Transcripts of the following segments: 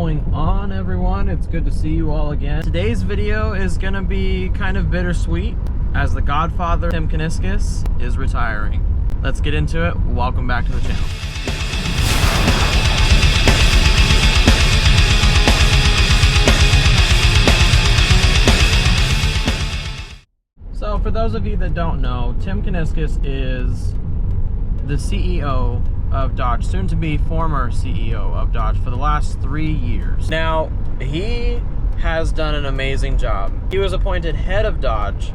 going on, everyone? It's good to see you all again. Today's video is gonna be kind of bittersweet as the godfather Tim Kuniskis is retiring. Let's get into it. Welcome back to the channel. So for those of you that don't know, Tim Kuniskis is the CEO of Dodge, soon to be former CEO of Dodge for the last 3 years. Now, he has done an amazing job. He was appointed head of Dodge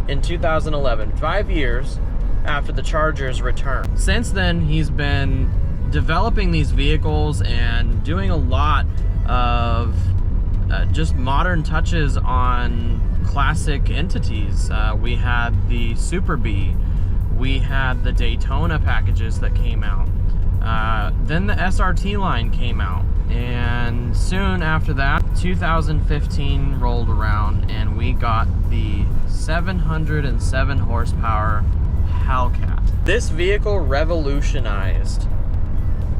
in 2011, 5 years after the Charger's return. Since then, he's been developing these vehicles and doing a lot of just modern touches on classic entities. We had the Super Bee, we had the Daytona packages that came out. Then the SRT line came out, and soon after that, 2015 rolled around, and we got the 707 horsepower Hellcat. This vehicle revolutionized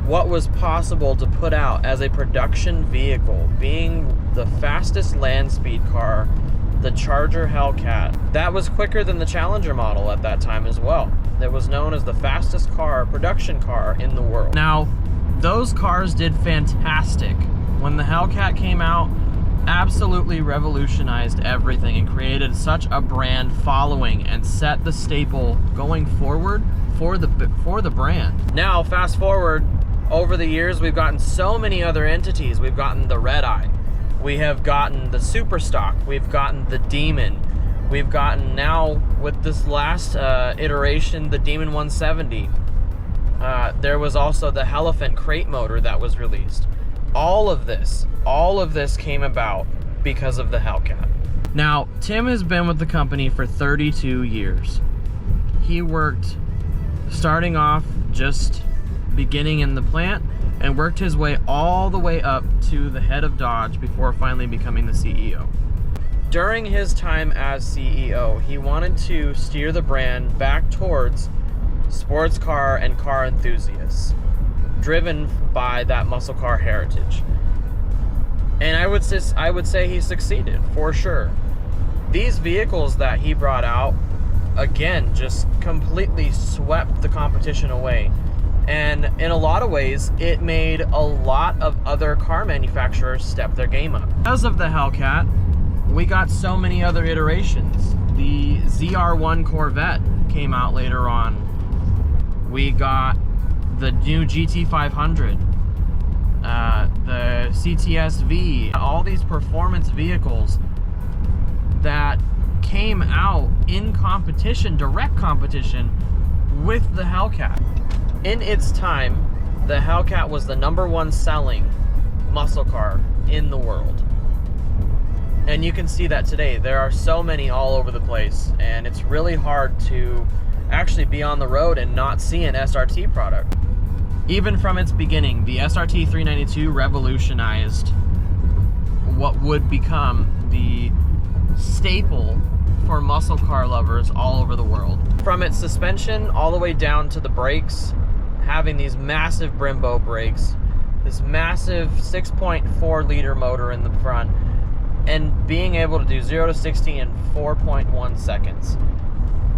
what was possible to put out as a production vehicle, being the fastest land speed car, the Charger Hellcat. That was quicker than the Challenger model at that time as well. That was known as the fastest car, production car in the world. Now, those cars did fantastic. When the Hellcat came out, absolutely revolutionized everything and created such a brand following and set the staple going forward for the brand. Now, fast forward, over the years, we've gotten so many other entities. We've gotten the Red Eye. We have gotten the Super Stock. We've gotten the Demon. We've gotten now, with this last iteration, the Demon 170. There was also the Elephant crate motor that was released. All of this came about because of the Hellcat. Now, Tim has been with the company for 32 years. He worked, starting off just beginning in the plant, and worked his way all the way up to the head of Dodge before finally becoming the CEO. During his time as CEO, he wanted to steer the brand back towards sports car and car enthusiasts, driven by that muscle car heritage. And I would say he succeeded, for sure. These vehicles that he brought out, again, just completely swept the competition away. And in a lot of ways, it made a lot of other car manufacturers step their game up. Because of the Hellcat, we got so many other iterations. The ZR1 Corvette came out later on. We got the new GT500, the CTS-V, all these performance vehicles that came out in competition, direct competition, with the Hellcat. In its time, the Hellcat was the #1 selling muscle car in the world. And you can see that today. There are so many all over the place, and it's really hard to actually be on the road and not see an SRT product. Even from its beginning, the SRT 392 revolutionized what would become the staple for muscle car lovers all over the world. From its suspension all the way down to the brakes, having these massive Brembo brakes, this massive 6.4 liter motor in the front, and being able to do 0 to 60 in 4.1 seconds.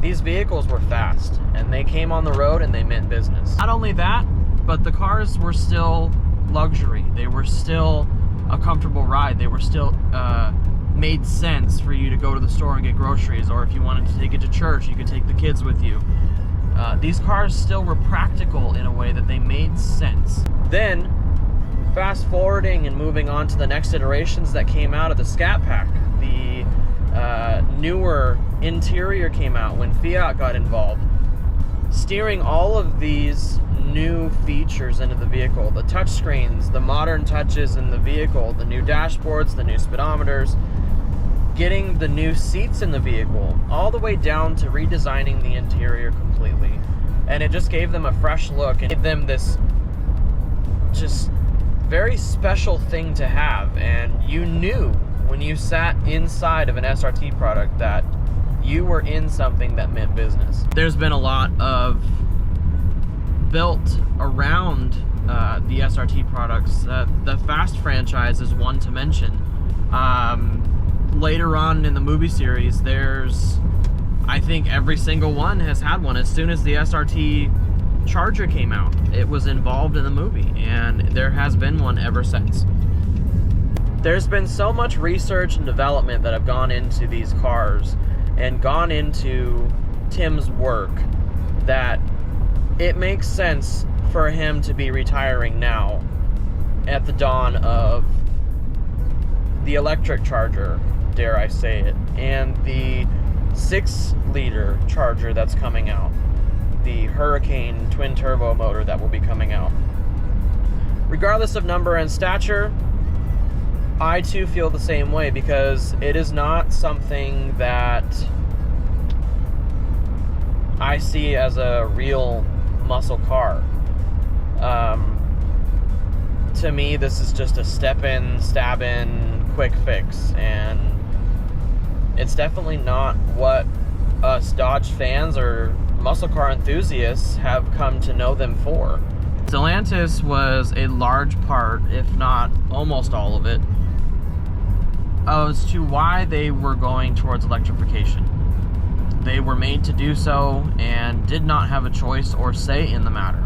These vehicles were fast, and they came on the road and they meant business. Not only that, but the cars were still luxury. They were still a comfortable ride. They were still made sense for you to go to the store and get groceries, or if you wanted to take it to church, you could take the kids with you. These cars still were practical in a way that they made sense. Then, fast forwarding and moving on to the next iterations that came out of the Scat Pack, the newer interior came out when Fiat got involved, steering all of these new features into the vehicle, the touchscreens, the modern touches in the vehicle, the new dashboards, the new speedometers, getting the new seats in the vehicle, all the way down to redesigning the interior completely. And it just gave them a fresh look and gave them this just very special thing to have. And you knew when you sat inside of an SRT product that you were in something that meant business. There's been a lot of built around the SRT products. The Fast franchise is one to mention. Later on in the movie series, I think every single one has had one. As soon as the SRT Charger came out, it was involved in the movie, and there has been one ever since. There's been so much research and development that have gone into these cars and gone into Tim's work that it makes sense for him to be retiring now at the dawn of the electric Charger, dare I say it, and the 6-liter Charger that's coming out, the Hurricane twin turbo motor that will be coming out. Regardless of number and stature, I too feel the same way, because it is not something that I see as a real muscle car. To me, this is just a step in, stab in, quick fix, and it's definitely not what us Dodge fans or muscle car enthusiasts have come to know them for. Stellantis was a large part, if not almost all of it, as to why they were going towards electrification. They were made to do so and did not have a choice or say in the matter.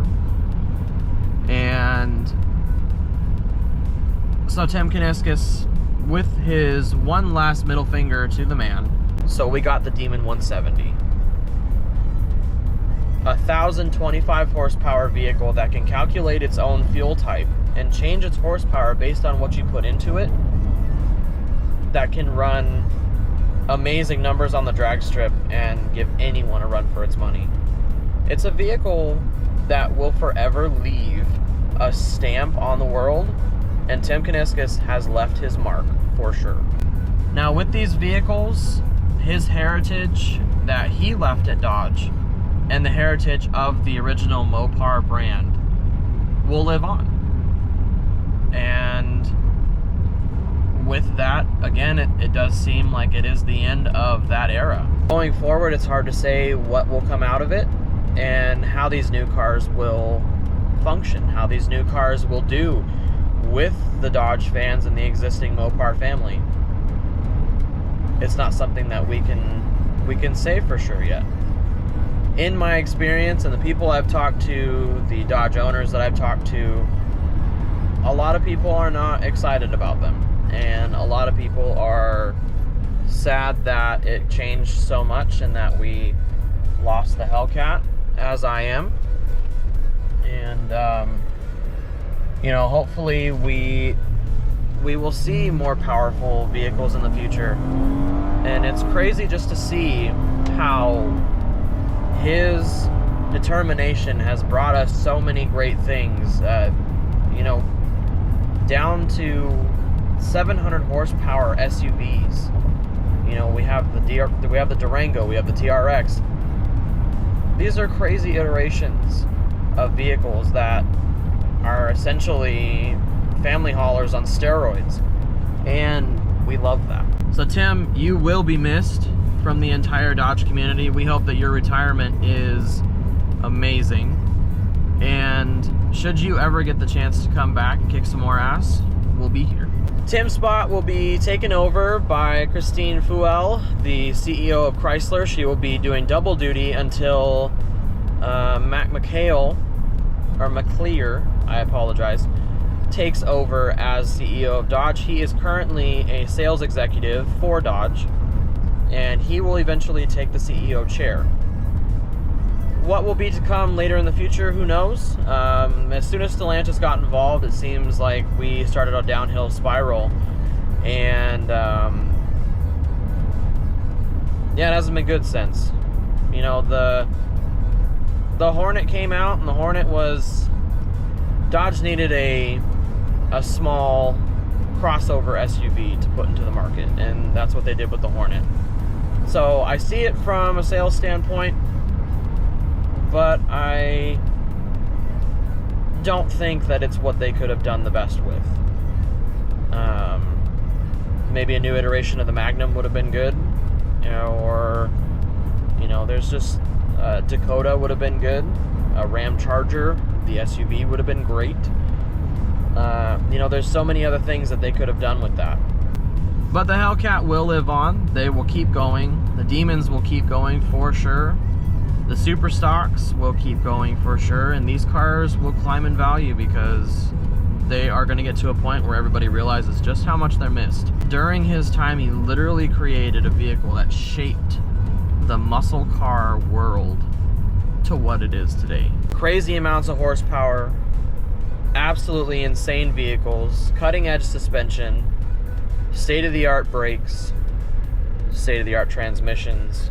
And so Tim Kuniskis, with his one last middle finger to the man, so we got the Demon 170. A 1,025 horsepower vehicle that can calculate its own fuel type and change its horsepower based on what you put into it, that can run amazing numbers on the drag strip and give anyone a run for its money. It's a vehicle that will forever leave a stamp on the world, and Tim Kuniskis has left his mark for sure. Now, with these vehicles, his heritage that he left at Dodge and the heritage of the original Mopar brand will live on. And with that, again, it does seem like it is the end of that era. Going forward, it's hard to say what will come out of it and how these new cars will function, how these new cars will do with the Dodge fans and the existing Mopar family. It's not something that we can say for sure yet. In my experience and the people I've talked to, the Dodge owners that I've talked to, a lot of people are not excited about them. And a lot of people are sad that it changed so much and that we lost the Hellcat, as I am. And, hopefully we will see more powerful vehicles in the future. And it's crazy just to see how his determination has brought us so many great things, down to 700 horsepower SUVs. We have the Durango, we have the TRX. These are crazy iterations of vehicles that are essentially family haulers on steroids, and we love that. So Tim, you will be missed from the entire Dodge community. We hope that your retirement is amazing, and should you ever get the chance to come back and kick some more ass, we'll be here. Tim's spot will be taken over by Christine Fuel, the CEO of Chrysler. She will be doing double duty until Mac McHale, or McClear, I apologize, takes over as CEO of Dodge. He is currently a sales executive for Dodge, and he will eventually take the CEO chair. What will be to come later in the future, who knows? As soon as Stellantis got involved, it seems like we started a downhill spiral, and it hasn't been good since. The Hornet came out, and the Hornet was, Dodge needed a small crossover SUV to put into the market, and that's what they did with the Hornet. So I see it from a sales standpoint, but I don't think that it's what they could have done the best with. Maybe a new iteration of the Magnum would have been good, there's just Dakota would have been good, a Ram Charger The SUV would have been great. You know, there's so many other things that they could have done with that. But the Hellcat will live on. They will keep going. The Demons will keep going for sure. The Super Stocks will keep going for sure. And these cars will climb in value because they are going to get to a point where everybody realizes just how much they're missed. During his time, he literally created a vehicle that shaped the muscle car world to what it is today. Crazy amounts of horsepower, absolutely insane vehicles, cutting edge suspension, state-of-the-art brakes, state-of-the-art transmissions.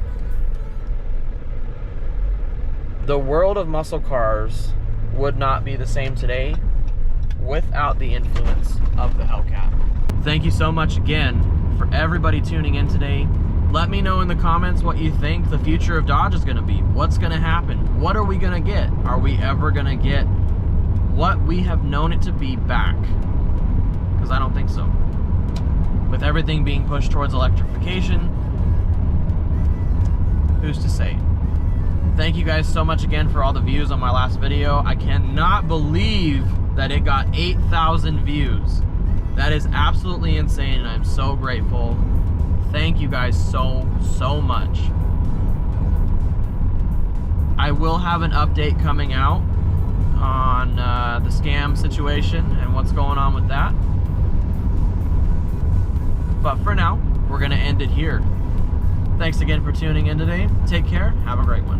The world of muscle cars would not be the same today without the influence of the Hellcat. Thank you so much again for everybody tuning in today. Let me know in the comments what you think the future of Dodge is going to be. What's going to happen? What are we going to get? Are we ever going to get what we have known it to be back? Because I don't think so. With everything being pushed towards electrification, who's to say? Thank you guys so much again for all the views on my last video. I cannot believe that it got 8,000 views. That is absolutely insane, and I'm so grateful. Thank you guys so much. I will have an update coming out on the scam situation and what's going on with that. But for now, we're going to end it here. Thanks again for tuning in today. Take care. Have a great one.